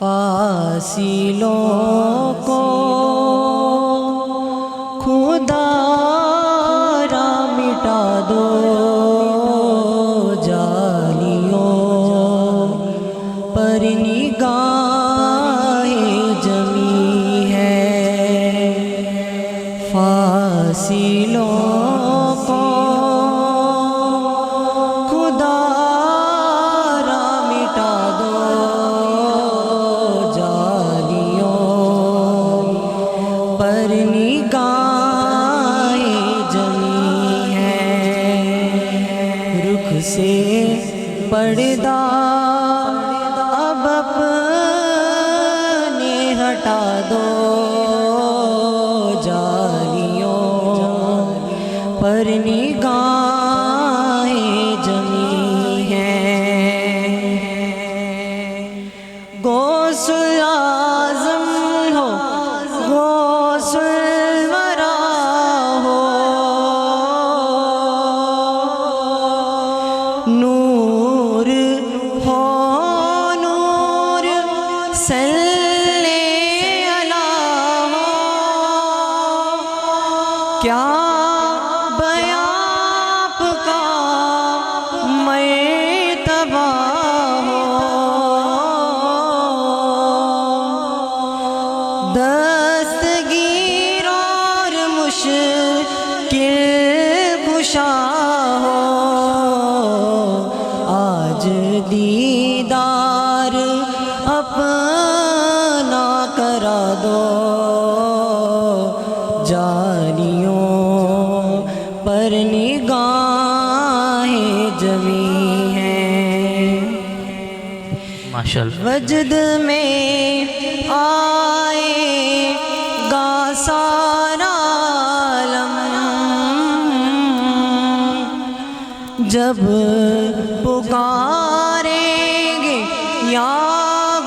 فاصلوں کو خدا را مٹا دو، جالیوں پر نگاہ جمی ہے، فاصلوں کو خدا را مٹا دو، جالیوں پر نگاہ جمی ہے، رخ سے پردہ اب اپنے ہٹا دو، جالیوں پر نگاہ جمی ہے، غوث اعظم ہو غوث الورا ہو، نور ہو نور صلی اللہ ہو، کیا بیان آپ کا مرتبہ ہو، دستگیر اور مشکل کشا ہو، آج دیدار اپنا کرا دو، جالیوں پر نگاہ جمی ہے، ماشاءاللہ وجد میں آئے گا سارا عالم، جب پکاریں گے یا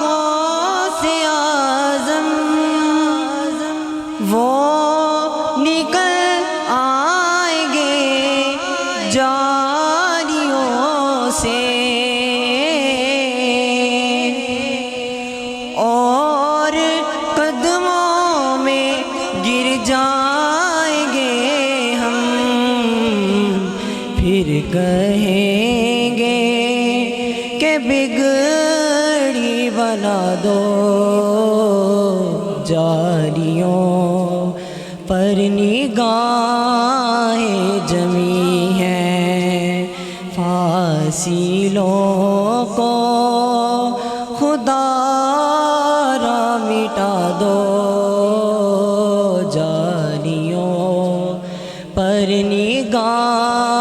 غوث اعظم، وہ نکل آئیں گے جالیوں سے، اور قدموں میں گر جائیں گے ہم، پھر کہیں گے کہ بگڑی بنا دو، جالیوں پر نگاہ جمی ہے، فاصلوں کو خدا را مٹا دو، جالیوں پر نگاہ